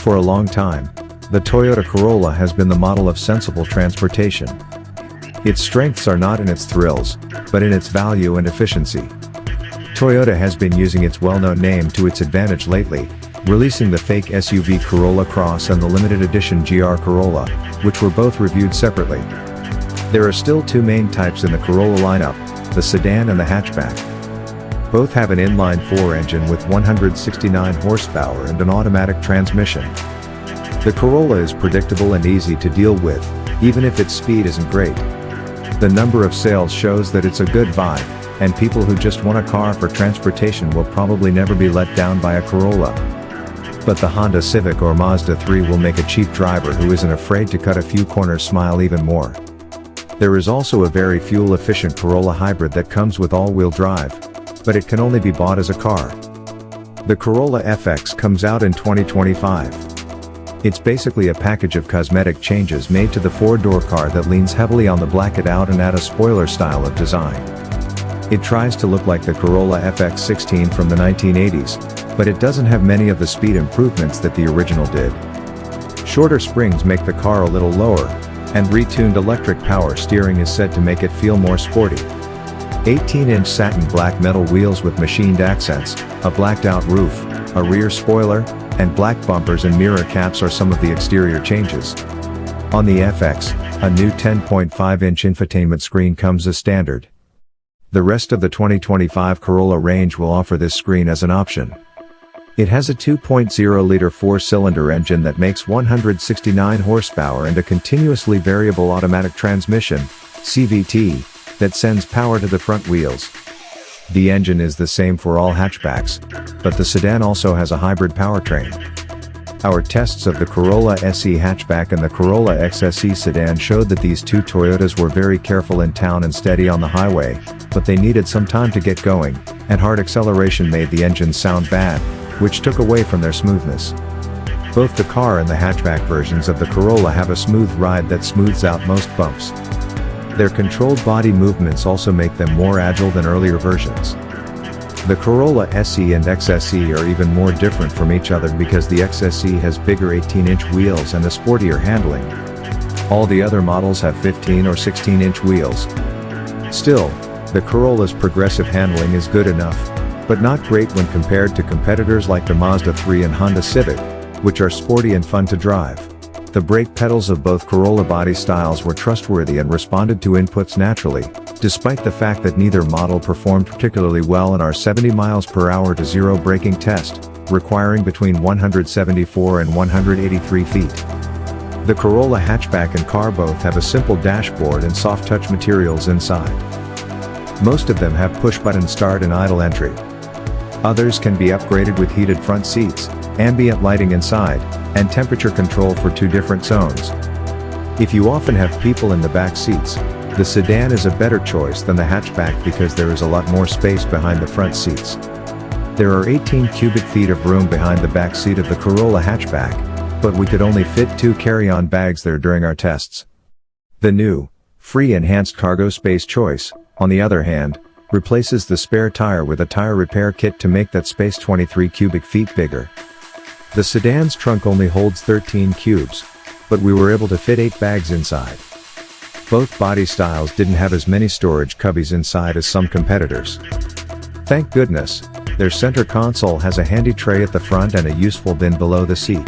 For a long time, the Toyota Corolla has been the model of sensible transportation. Its strengths are not in its thrills, but in its value and efficiency. Toyota has been using its well-known name to its advantage lately, releasing the fake SUV Corolla Cross and the limited edition GR Corolla, which were both reviewed separately. There are still two main types in the Corolla lineup, the sedan and the hatchback. Both have an inline-4 engine with 169 horsepower and an automatic transmission. The Corolla is predictable and easy to deal with, even if its speed isn't great. The number of sales shows that it's a good vibe, and people who just want a car for transportation will probably never be let down by a Corolla. But the Honda Civic or Mazda 3 will make a cheap driver who isn't afraid to cut a few corners smile even more. There is also a very fuel-efficient Corolla hybrid that comes with all-wheel drive, but it can only be bought as a car. The Corolla FX comes out in 2025. It's basically a package of cosmetic changes made to the four-door car that leans heavily on the black it out and add a spoiler style of design. It tries to look like the Corolla FX16 from the 1980s, but it doesn't have many of the speed improvements that the original did. Shorter springs make the car a little lower, and retuned electric power steering is said to make it feel more sporty. 18-inch satin black metal wheels with machined accents, a blacked-out roof, a rear spoiler, and black bumpers and mirror caps are some of the exterior changes. On the FX, a new 10.5-inch infotainment screen comes as standard. The rest of the 2025 Corolla range will offer this screen as an option. It has a 2.0-liter four-cylinder engine that makes 169 horsepower and a continuously variable automatic transmission, CVT, that sends power to the front wheels. The engine is the same for all hatchbacks, but the sedan also has a hybrid powertrain. Our tests of the Corolla SE hatchback and the Corolla XSE sedan showed that these two Toyotas were very careful in town and steady on the highway, but they needed some time to get going, and hard acceleration made the engines sound bad, which took away from their smoothness. Both the car and the hatchback versions of the Corolla have a smooth ride that smooths out most bumps. Their controlled body movements also make them more agile than earlier versions. The Corolla SE and XSE are even more different from each other because the XSE has bigger 18-inch wheels and a sportier handling. All the other models have 15 or 16-inch wheels. Still, the Corolla's progressive handling is good enough, but not great when compared to competitors like the Mazda 3 and Honda Civic, which are sporty and fun to drive. The brake pedals of both Corolla body styles were trustworthy and responded to inputs naturally, despite the fact that neither model performed particularly well in our 70 miles per hour to zero braking test, requiring between 174 and 183 feet. The Corolla hatchback and car both have a simple dashboard and soft touch materials inside. Most of them have push-button start and idle entry. Others can be upgraded with heated front seats, ambient lighting inside, and temperature control for two different zones. If you often have people in the back seats, the sedan is a better choice than the hatchback because there is a lot more space behind the front seats. There are 18 cubic feet of room behind the back seat of the Corolla hatchback, but we could only fit 2 carry-on bags there during our tests. The new, free enhanced cargo space choice, on the other hand, replaces the spare tire with a tire repair kit to make that space 23 cubic feet bigger. The sedan's trunk only holds 13 cubes, but we were able to fit 8 bags inside. Both body styles didn't have as many storage cubbies inside as some competitors. Thank goodness, their center console has a handy tray at the front and a useful bin below the seat.